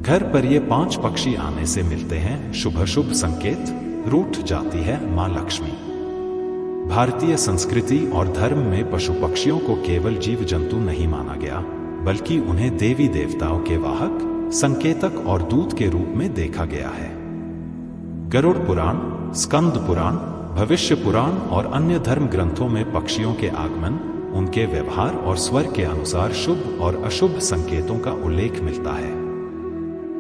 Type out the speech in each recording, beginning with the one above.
घर पर ये 5 पक्षी आने से मिलते हैं शुभ शुभ संकेत, रूठ जाती है मां लक्ष्मी। भारतीय संस्कृति और धर्म में पशु पक्षियों को केवल जीव जंतु नहीं माना गया, बल्कि उन्हें देवी देवताओं के वाहक, संकेतक और दूत के रूप में देखा गया है। गरुड़ पुराण, स्कंद पुराण, भविष्य पुराण और अन्य धर्म ग्रंथों में पक्षियों के आगमन, उनके व्यवहार और स्वर के अनुसार शुभ और अशुभ संकेतों का उल्लेख मिलता है।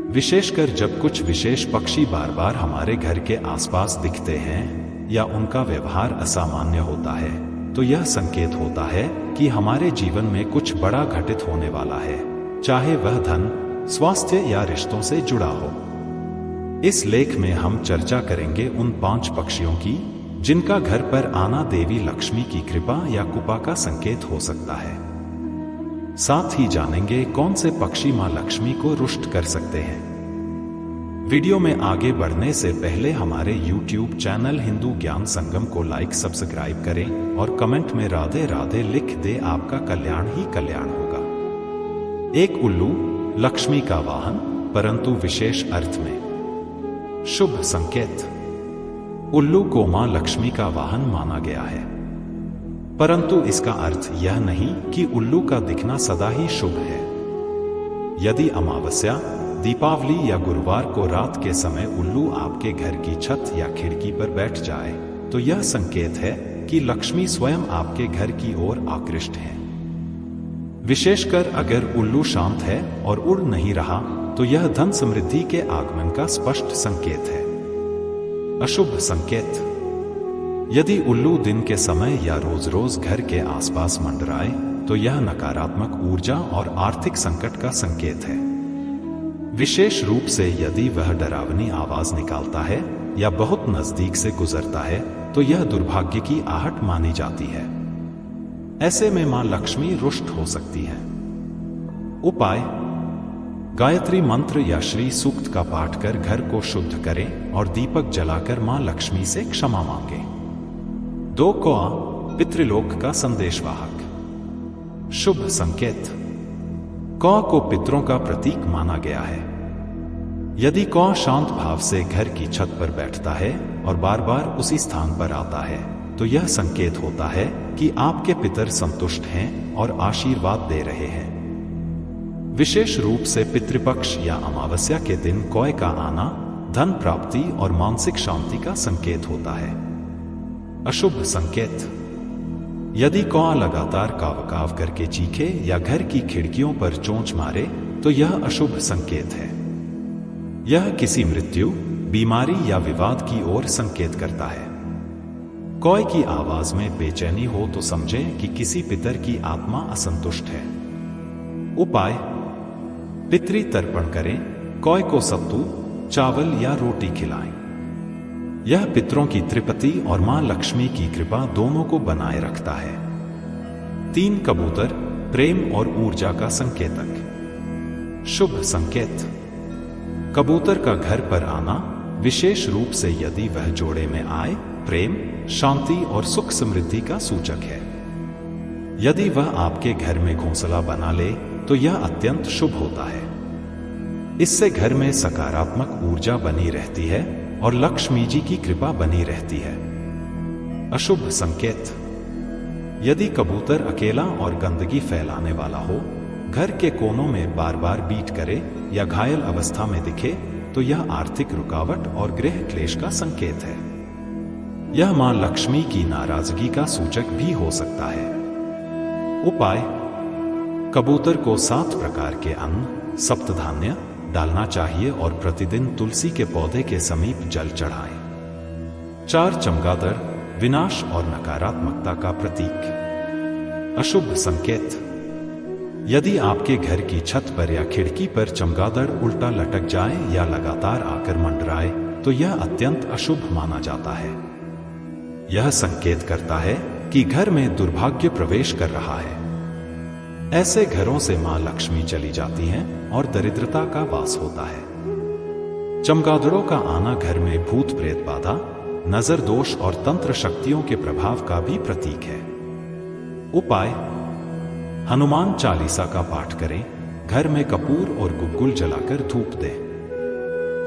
विशेषकर जब कुछ विशेष पक्षी बार बार हमारे घर के आसपास दिखते हैं या उनका व्यवहार असामान्य होता है, तो यह संकेत होता है कि हमारे जीवन में कुछ बड़ा घटित होने वाला है, चाहे वह धन, स्वास्थ्य या रिश्तों से जुड़ा हो। इस लेख में हम चर्चा करेंगे उन 5 पक्षियों की जिनका घर पर आना देवी लक्ष्मी की कृपा या कृपा का संकेत हो सकता है। साथ ही जानेंगे कौन से पक्षी मां लक्ष्मी को रुष्ट कर सकते हैं। वीडियो में आगे बढ़ने से पहले हमारे YouTube चैनल हिंदू ज्ञान संगम को लाइक, सब्सक्राइब करें और कमेंट में राधे राधे लिख दे, आपका कल्याण ही कल्याण होगा। एक उल्लू लक्ष्मी का वाहन, परंतु विशेष अर्थ में। शुभ संकेत। उल्लू को मां लक्ष्मी का वाहन माना गया है, परंतु इसका अर्थ यह नहीं कि उल्लू का दिखना सदा ही शुभ है। यदि अमावस्या, दीपावली या गुरुवार को रात के समय उल्लू आपके घर की छत या खिड़की पर बैठ जाए, तो यह संकेत है कि लक्ष्मी स्वयं आपके घर की ओर आकृष्ट है। विशेषकर अगर उल्लू शांत है और उड़ नहीं रहा, तो यह धन समृद्धि के आगमन का स्पष्ट संकेत है। अशुभ संकेत। यदि उल्लू दिन के समय या रोज रोज घर के आसपास मंडराए, तो यह नकारात्मक ऊर्जा और आर्थिक संकट का संकेत है। विशेष रूप से यदि वह डरावनी आवाज निकालता है या बहुत नजदीक से गुजरता है, तो यह दुर्भाग्य की आहट मानी जाती है। ऐसे में मां लक्ष्मी रुष्ट हो सकती है। उपाय। गायत्री मंत्र या श्री सूक्त का पाठ कर घर को शुद्ध करें और दीपक जलाकर मां लक्ष्मी से क्षमा मांगे। 2 कौआ, पितृलोक का संदेशवाहक। शुभ संकेत। कौआ को पितरों का प्रतीक माना गया है। यदि कौआ शांत भाव से घर की छत पर बैठता है और बार बार उसी स्थान पर आता है, तो यह संकेत होता है कि आपके पितर संतुष्ट हैं और आशीर्वाद दे रहे हैं। विशेष रूप से पितृपक्ष या अमावस्या के दिन कौए का आना धन प्राप्ति और मानसिक शांति का संकेत होता है। अशुभ संकेत। यदि कौआ लगातार काव-काव करके चीखे या घर की खिड़कियों पर चोंच मारे, तो यह अशुभ संकेत है। यह किसी मृत्यु, बीमारी या विवाद की ओर संकेत करता है। कौए की आवाज में बेचैनी हो तो समझें कि किसी पितर की आत्मा असंतुष्ट है। उपाय। पितृ तर्पण करें, कौए को सत्तू, चावल या रोटी खिलाएं। यह पितरों की तृप्ति और मां लक्ष्मी की कृपा दोनों को बनाए रखता है। 3 कबूतर, प्रेम और ऊर्जा का संकेतक। शुभ संकेत। कबूतर का घर पर आना, विशेष रूप से यदि वह जोड़े में आए, प्रेम, शांति और सुख समृद्धि का सूचक है। यदि वह आपके घर में घोंसला बना ले, तो यह अत्यंत शुभ होता है। इससे घर में सकारात्मक ऊर्जा बनी रहती है और लक्ष्मी जी की कृपा बनी रहती है। अशुभ संकेत। यदि कबूतर अकेला और गंदगी फैलाने वाला हो, घर के कोनों में बार बार बीट करे या घायल अवस्था में दिखे, तो यह आर्थिक रुकावट और गृह क्लेश का संकेत है। यह मां लक्ष्मी की नाराजगी का सूचक भी हो सकता है। उपाय। कबूतर को 7 प्रकार के अन्न, सप्तधान्य डालना चाहिए और प्रतिदिन तुलसी के पौधे के समीप जल चढ़ाएं। 4 चमगादड़, विनाश और नकारात्मकता का प्रतीक। अशुभ संकेत। यदि आपके घर की छत पर या खिड़की पर चमगादड़ उल्टा लटक जाए या लगातार आकर मंडराए, तो यह अत्यंत अशुभ माना जाता है। यह संकेत करता है कि घर में दुर्भाग्य प्रवेश कर रहा है। ऐसे घरों से मां लक्ष्मी चली जाती हैं और दरिद्रता का वास होता है। चमगादड़ों का आना घर में भूत प्रेत बाधा, नजर दोष और तंत्र शक्तियों के प्रभाव का भी प्रतीक है। उपाय। हनुमान चालीसा का पाठ करें, घर में कपूर और गुग्गुल जलाकर धूप दें।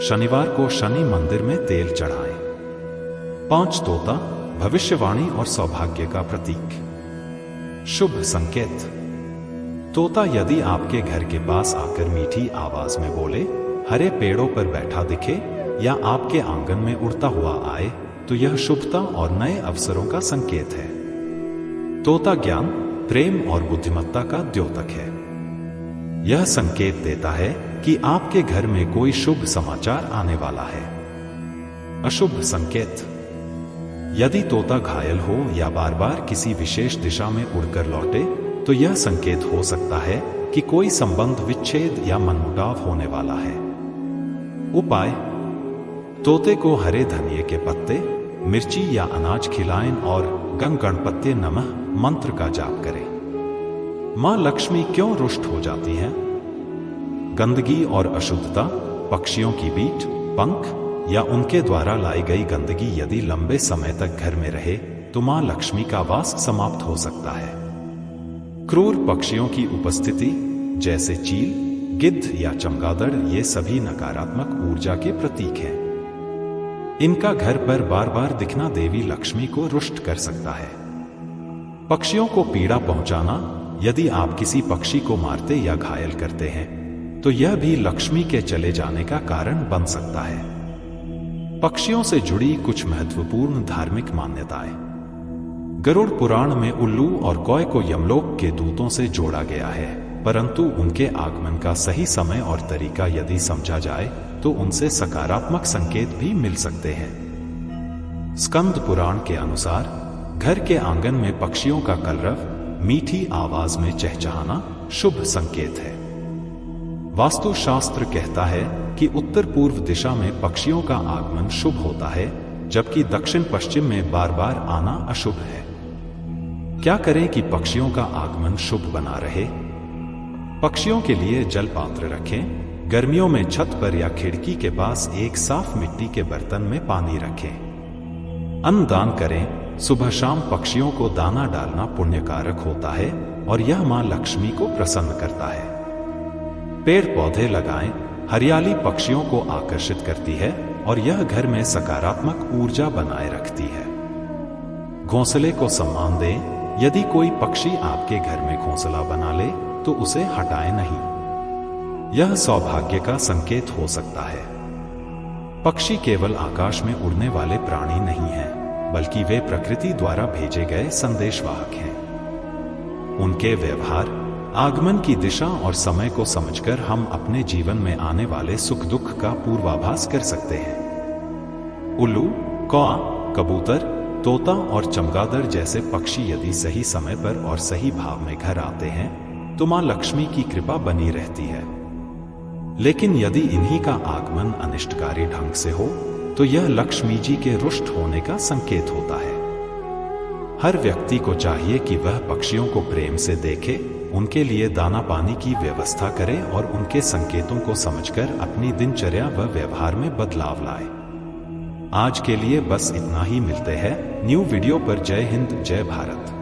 शनिवार को शनि मंदिर में तेल चढ़ाएं। 5 तोता भविष्यवाणी और सौभाग्य का प्रतीक। शुभ संकेत। तोता यदि आपके घर के पास आकर मीठी आवाज में बोले, हरे पेड़ों पर बैठा दिखे या आपके आंगन में उड़ता हुआ आए, तो यह शुभता और नए अवसरों का संकेत है। तोता ज्ञान, प्रेम और बुद्धिमत्ता का द्योतक है। यह संकेत देता है कि आपके घर में कोई शुभ समाचार आने वाला है। अशुभ संकेत। यदि तोता घायल हो या बार बार किसी विशेष दिशा में उड़कर लौटे, तो यह संकेत हो सकता है कि कोई संबंध विच्छेद या मनमुटाव होने वाला है। उपाय। तोते को हरे धनिये के पत्ते, मिर्ची या अनाज खिलाएं और गं गणपत्ये नमः मंत्र का जाप करें। मां लक्ष्मी क्यों रुष्ट हो जाती हैं? गंदगी और अशुद्धता, पक्षियों की बीट, पंख या उनके द्वारा लाई गई गंदगी यदि लंबे समय तक घर में रहे, तो मां लक्ष्मी का वास समाप्त हो सकता है। क्रूर पक्षियों की उपस्थिति जैसे चील, गिद्ध या चमगादड़, ये सभी नकारात्मक ऊर्जा के प्रतीक हैं। इनका घर पर बार बार दिखना देवी लक्ष्मी को रुष्ट कर सकता है। पक्षियों को पीड़ा पहुंचाना। यदि आप किसी पक्षी को मारते या घायल करते हैं, तो यह भी लक्ष्मी के चले जाने का कारण बन सकता है। पक्षियों से जुड़ी कुछ महत्वपूर्ण धार्मिक मान्यताएं। गरुड़ पुराण में उल्लू और कौए को यमलोक के दूतों से जोड़ा गया है, परंतु उनके आगमन का सही समय और तरीका यदि समझा जाए तो उनसे सकारात्मक संकेत भी मिल सकते हैं। स्कंद पुराण के अनुसार घर के आंगन में पक्षियों का कलरव, मीठी आवाज में चहचहाना शुभ संकेत है। वास्तुशास्त्र कहता है कि उत्तर पूर्व दिशा में पक्षियों का आगमन शुभ होता है, जबकि दक्षिण पश्चिम में बार बार आना अशुभ है। क्या करें कि पक्षियों का आगमन शुभ बना रहे? पक्षियों के लिए जल पात्र रखें। गर्मियों में छत पर या खिड़की के पास एक साफ मिट्टी के बर्तन में पानी रखें। अन्न दान करें। सुबह शाम पक्षियों को दाना डालना पुण्यकारक होता है और यह मां लक्ष्मी को प्रसन्न करता है। पेड़ पौधे लगाएं। हरियाली पक्षियों को आकर्षित करती है और यह घर में सकारात्मक ऊर्जा बनाए रखती है। घोंसले को सम्मान दें। यदि कोई पक्षी आपके घर में घोंसला बना ले, तो उसे हटाएं नहीं। यह सौभाग्य का संकेत हो सकता है। पक्षी केवल आकाश में उड़ने वाले प्राणी नहीं हैं, बल्कि वे प्रकृति द्वारा भेजे गए संदेशवाहक हैं। उनके व्यवहार, आगमन की दिशा और समय को समझकर हम अपने जीवन में आने वाले सुख दुख का पूर्वाभास कर सकते हैं। उल्लू, कौआ, कबूतर, तोता और चमगादड़ जैसे पक्षी यदि सही समय पर और सही भाव में घर आते हैं, तो मां लक्ष्मी की कृपा बनी रहती है। लेकिन यदि इन्हीं का आगमन अनिष्टकारी ढंग से हो, तो यह लक्ष्मी जी के रुष्ट होने का संकेत होता है। हर व्यक्ति को चाहिए कि वह पक्षियों को प्रेम से देखे, उनके लिए दाना पानी की व्यवस्था करे और उनके संकेतों को समझकर अपनी दिनचर्या व व्यवहार में बदलाव लाए। आज के लिए बस इतना ही। मिलते हैं न्यू वीडियो पर। जय हिंद, जय भारत।